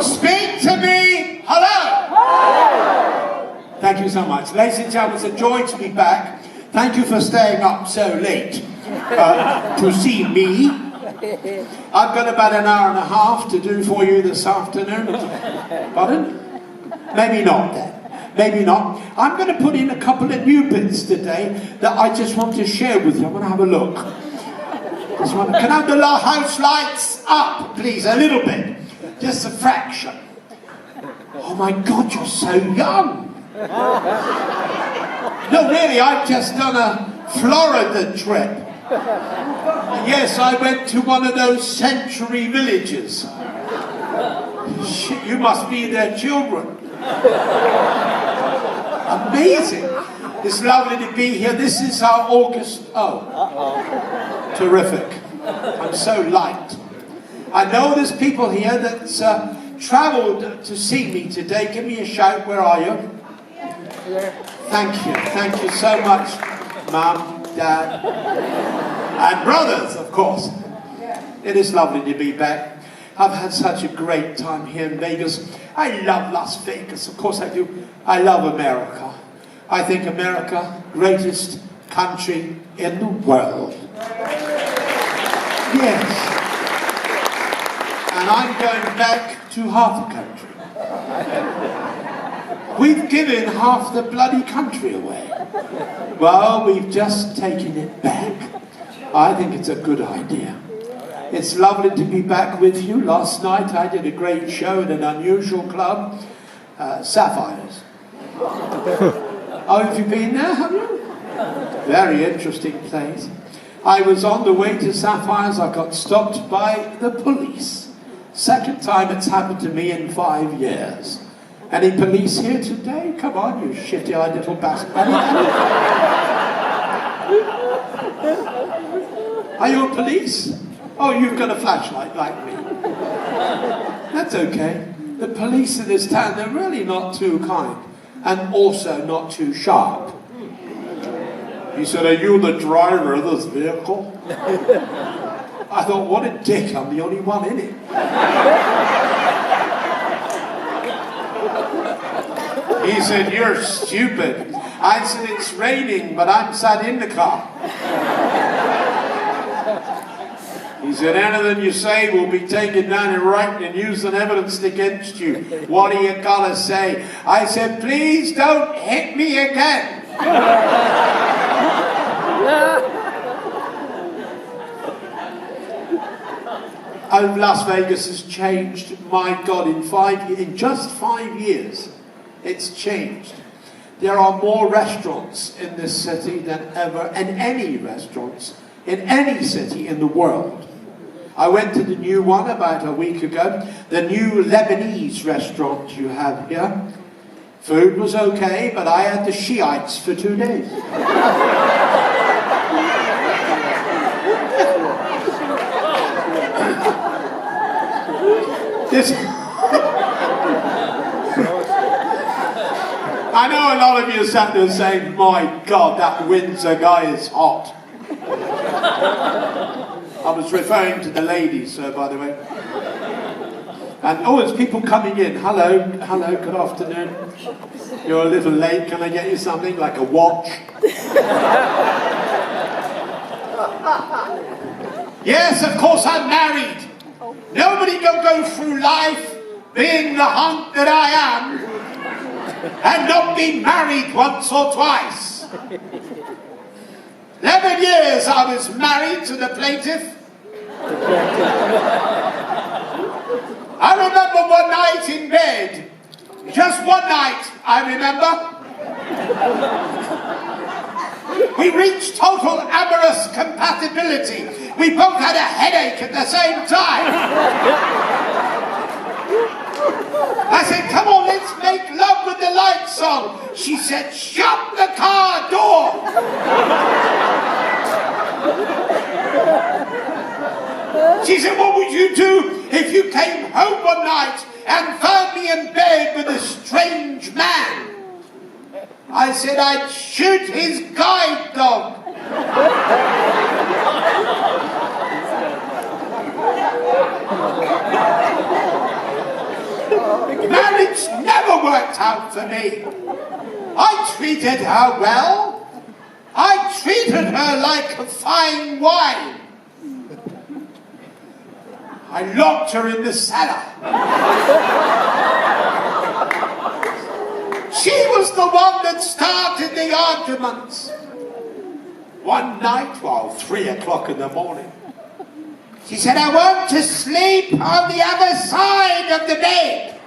Speak to me. Hello. Thank you so much. Ladies and gentlemen, it's a joy to be back. Thank you for staying up so late to see me. I've got about an hour and a half to do for you this afternoon. Pardon? Maybe not then. Maybe not. I'm going to put in a couple of new bits today that I just want to share with you. I'm going to have a look. Can I have the house lights up, please? A little bit. Just a fraction. Oh my God, you're so young. No, really, I've just done a Florida trip. Yes, I went to one of those century villages. Shit, you must be their children. Amazing. It's lovely to be here. This is our August... Oh. Terrific. I'm so light. I know there's people here that's travelled to see me today. Give me a shout. Where are you? Thank you. Thank you so much, Mum, Dad, and brothers, of course. It is lovely to be back. I've had such a great time here in Vegas. I love Las Vegas. Of course I do. I love America. I think America, greatest country in the world. Yes. And I'm going back to half the country. We've given half the bloody country away. Well, we've just taken it back. I think it's a good idea. It's lovely to be back with you. Last night I did a great show at an unusual club, Sapphires. Oh, have you been there, have you? Very interesting place. I was on the way to Sapphires. I got stopped by the police. Second time it's happened to me in 5 years. Any police here today? Come on, you shitty-eyed little bastard. Are you a police? Oh, you've got a flashlight like me. That's okay. The police in this town, they're really not too kind. And also not too sharp. He said, are you the driver of this vehicle? I thought, what a dick, I'm the only one in it. He said, you're stupid. I said, it's raining, but I'm sat in the car. He said, anything you say will be taken down in writing and used as evidence against you. What are you gonna say? I said, please don't hit me again. Oh, Las Vegas has changed, my God, in just 5 years, it's changed. There are more restaurants in this city than ever, and any restaurants in any city in the world. I went to the new one about a week ago, the new Lebanese restaurant you have here. Food was okay, but I had the Shiites for 2 days. I know a lot of you sat there saying, my God, that Windsor guy is hot. I was referring to the ladies, by the way. And oh, there's people coming in. Hello, hello, good afternoon. You're a little late. Can I get you something like a watch? Yes, of course I'm married. Nobody can go through life being the hunk that I am and not be married once or twice. 11 years I was married to the plaintiff. I remember one night in bed, just one night, I remember. We reached total amorous compatibility. We both had a headache at the same time. I said, come on, let's make love with the lights on. She said, shut the car door. She said, what would you do if you came home one night and found me in bed with a strange man? I said, I'd shoot his guide dog. all worked out for me. I treated her well. I treated her like a fine wine. I locked her in the cellar. She was the one that started the arguments. One night, 3 o'clock in the morning, she said, I want to sleep on the other side of the bed.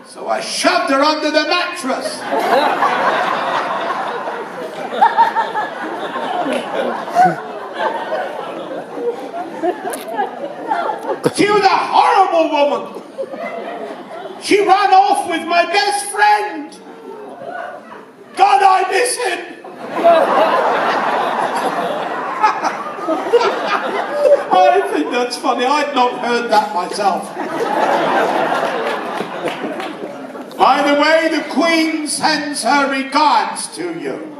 So I shoved her under the mattress. She was a horrible woman. She ran off with my best friend. God, I miss him. I think that's funny. I'd not heard that myself. By the way, the Queen sends her regards to you.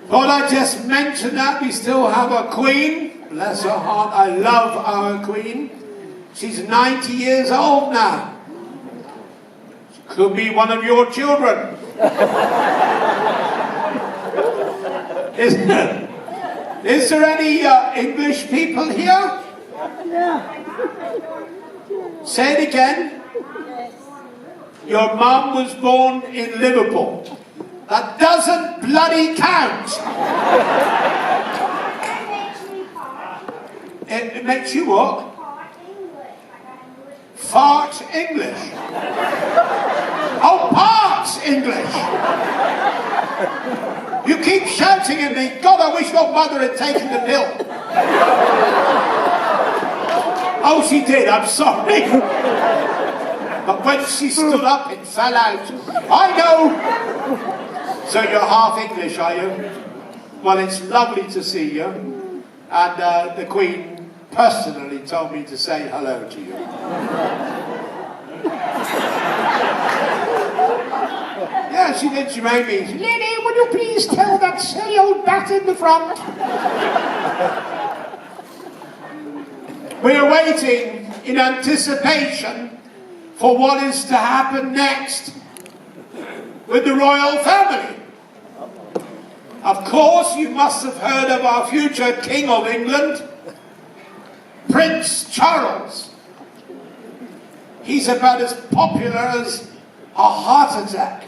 Thought I'd just mention that we still have a Queen. Bless her heart. I love our Queen. She's 90 years old now. She could be one of your children. Is there any English people here? Say it again. Your mum was born in Liverpool. That doesn't bloody count. It makes you what? Fart English. Oh, parts English. You keep shouting at me, God, I wish your mother had taken the pill. Oh, she did, I'm sorry. But when she stood up, it fell out. I know. So you're half English, are you? Well, it's lovely to see you. And the Queen personally told me to say hello to you. Yeah, she did. She made me. Lenny, would you please tell that silly old bat in the front? We're waiting in anticipation for what is to happen next with the royal family. Of course, you must have heard of our future King of England, Prince Charles. He's about as popular as a heart attack.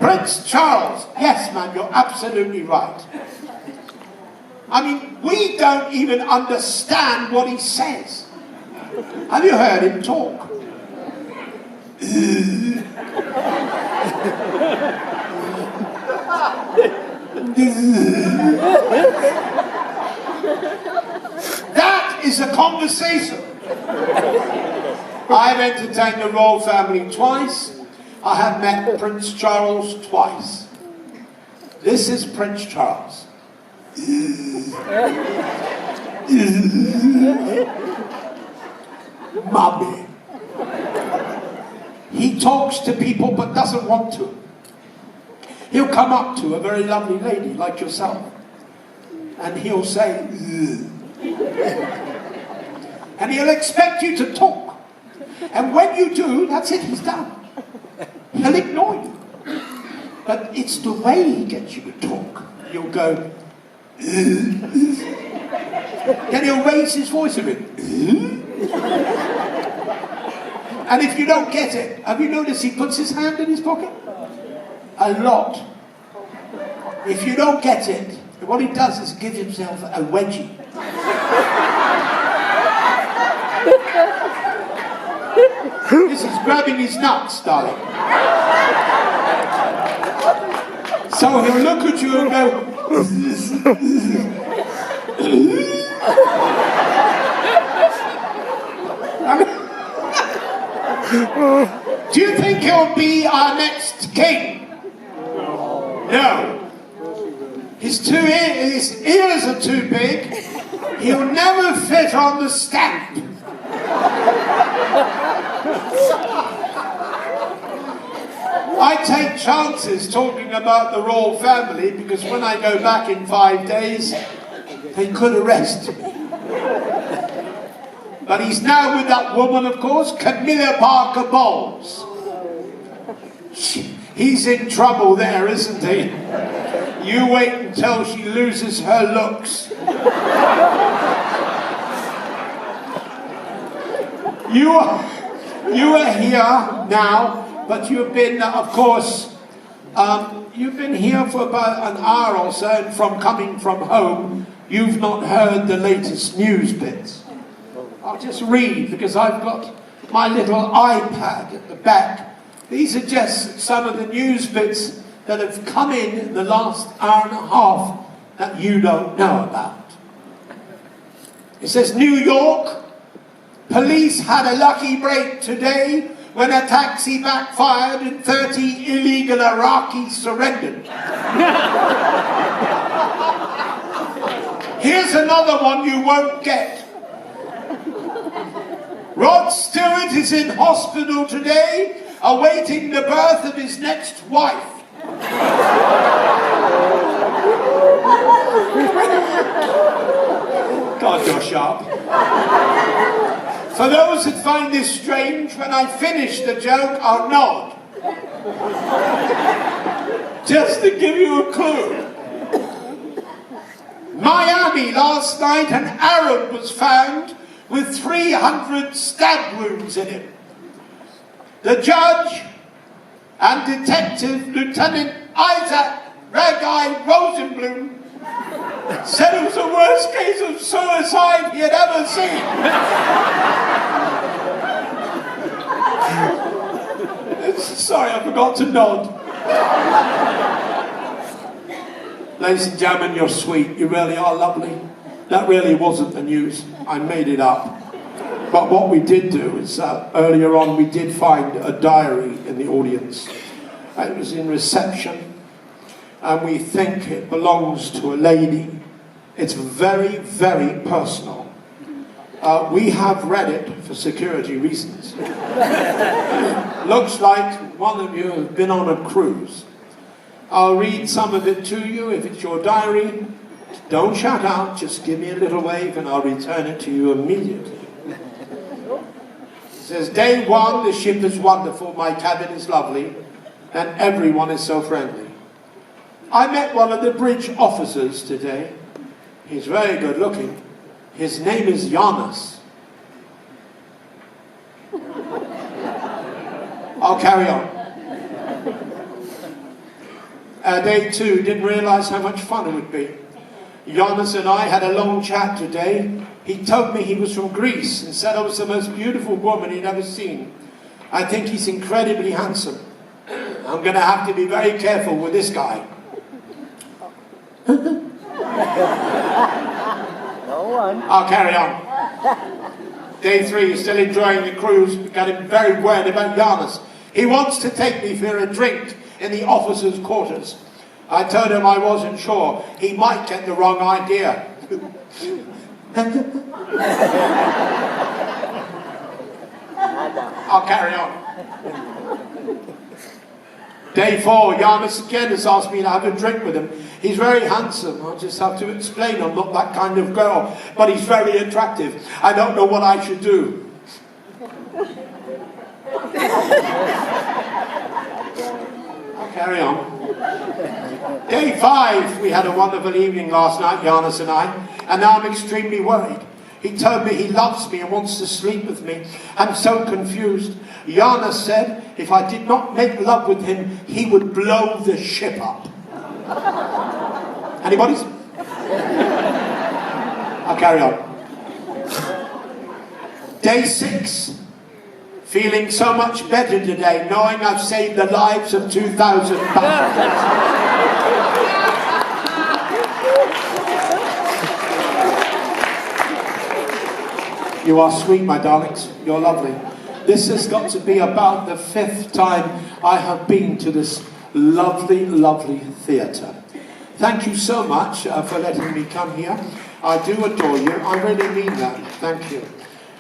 Prince Charles, yes, man, you're absolutely right. I mean, we don't even understand what he says. Have you heard him talk? That is a conversation. I've entertained the royal family twice. I have met Prince Charles twice. This is Prince Charles. Mummy. He talks to people but doesn't want to. He'll come up to a very lovely lady like yourself and he'll say, and he'll expect you to talk. And when you do, that's it, he's done. He'll ignore you. But it's the way he gets you to talk. You'll go, then he'll raise his voice a bit. And if you don't get it, have you noticed he puts his hand in his pocket? A lot. If you don't get it, what he does is give himself a wedgie. This is grabbing his nuts, darling. So he'll look at you and go, do you think he'll be our next king? No. His ears are too big. He'll never fit on the stamp. I take chances talking about the royal family because when I go back in 5 days, they could arrest me. But But he's now with that woman, of course, Camilla Parker Bowles. He's in trouble there, isn't he? You wait until she loses her looks. You are here now, but you've been, of course, you've been here for about an hour or so, and from coming from home, you've not heard the latest news bits. I'll just read, because I've got my little iPad at the back. These are just some of the news bits that have come in the last hour and a half that you don't know about. It says, New York, police had a lucky break today when a taxi backfired and 30 illegal Iraqis surrendered. Here's another one you won't get. Rod Stewart is in hospital today, awaiting the birth of his next wife. God, you're sharp. For those that find this strange, when I finish the joke, I'll nod. Just to give you a clue. Miami, last night, an Arab was found with 300 stab wounds in him. The judge and Detective Lieutenant Isaac Rag-Eye Rosenblum said it was the worst case of suicide he had ever seen. Sorry, I forgot to nod. Ladies and gentlemen, you're sweet. You really are lovely. That really wasn't the news. I made it up. But what we did do is, earlier on, we did find a diary in the audience. It was in reception, and we think it belongs to a lady. It's very, very personal. We have read it for security reasons. Looks like one of you has been on a cruise. I'll read some of it to you. If it's your diary, don't shout out, just give me a little wave and I'll return it to you immediately. It says, day one, the ship is wonderful, my cabin is lovely, and everyone is so friendly. I met one of the bridge officers today. He's very good looking. His name is Giannis. I'll carry on. Day two, didn't realize how much fun it would be. Giannis and I had a long chat today. He told me he was from Greece and said I was the most beautiful woman he'd ever seen. I think he's incredibly handsome. I'm going to have to be very careful with this guy. No one. I'll carry on. Day three, still enjoying the cruise, got him very worried about Giannis. He wants to take me for a drink in the officers' quarters. I told him I wasn't sure. He might get the wrong idea. I'll carry on. Day four, Giannis again has asked me to have a drink with him. He's very handsome. I'll just have to explain I'm not that kind of girl. But he's very attractive. I don't know what I should do. I'll carry on. Day five, we had a wonderful evening last night, Giannis and I, and now I'm extremely worried. He told me he loves me and wants to sleep with me. I'm so confused. Giannis said if I did not make love with him, he would blow the ship up. Anybody? I'll carry on. Day six. Feeling so much better today, knowing I've saved the lives of 2,000 passengers. You are sweet, my darlings. You're lovely. This has got to be about the 5th time I have been to this lovely, lovely theatre. Thank you so much for letting me come here. I do adore you. I really mean that. Thank you.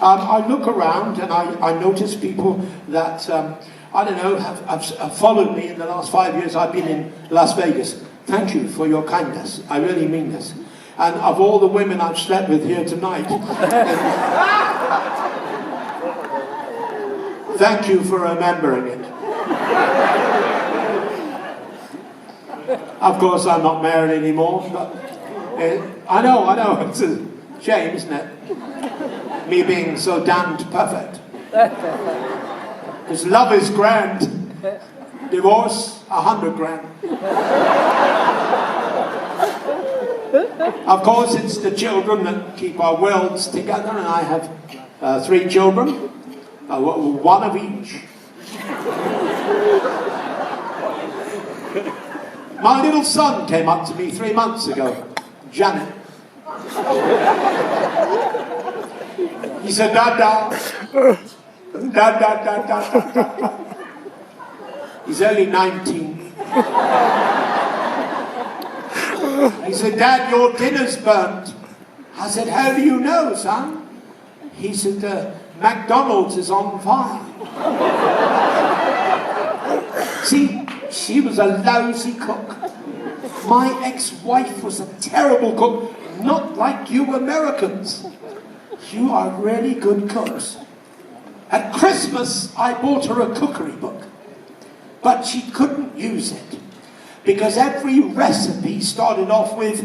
I look around and I notice people that, I don't know, have followed me in the last 5 years. I've been in Las Vegas. Thank you for your kindness. I really mean this. And of all the women I've slept with here tonight... Thank you for remembering it. Of course, I'm not married anymore, but I know, it's a shame, isn't it? Me being so damned perfect. Because love is grand. Divorce, 100 grand. Of course, it's the children that keep our worlds together, and I have 3 children, 1 of each. My little son came up to me 3 months ago, Janet. He said, Dada. He's only 19. He said, Dad, your dinner's burnt. I said, how do you know, son? He said, McDonald's is on fire. See, she was a lousy cook. My ex-wife was a terrible cook, not like you Americans. You are really good cooks. At Christmas, I bought her a cookery book, but she couldn't use it because every recipe started off with,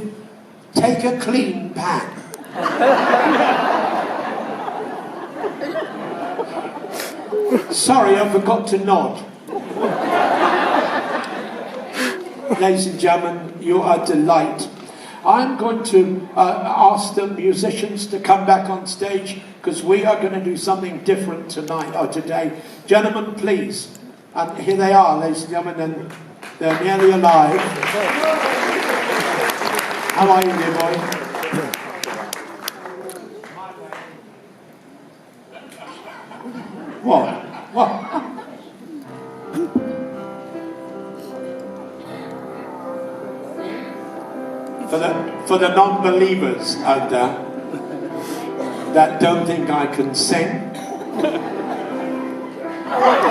take a clean pan. Sorry, I forgot to nod. Ladies and gentlemen, you are a delight. I'm going to ask the musicians to come back on stage because we are going to do something different tonight or today. Gentlemen, please. And here they are, ladies and gentlemen, and they're nearly alive. How are you, dear boy? What? For the non-believers out there that don't think I can sing. What?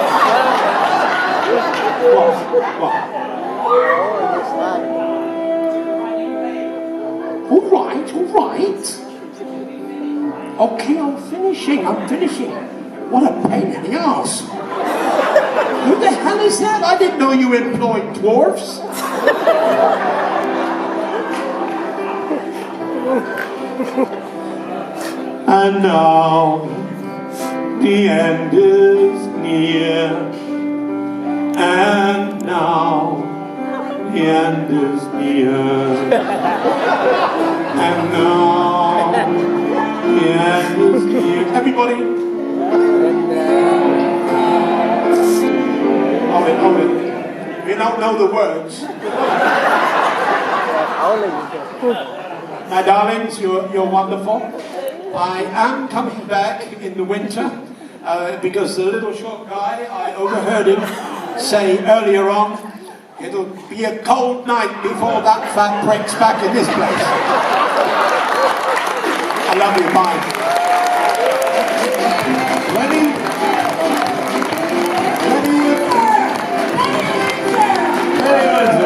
All right. Okay, I'm finishing. What a pain in the arse. Who the hell is that? I didn't know you employed dwarfs. And now the end is near. And now the end is near. And now the end is near. Everybody. Oh, you don't know the words. My darlings, you're wonderful. I am coming back in the winter because the little short guy, I overheard him say earlier on, it'll be a cold night before that fat prick's back in this place. I love you, bye.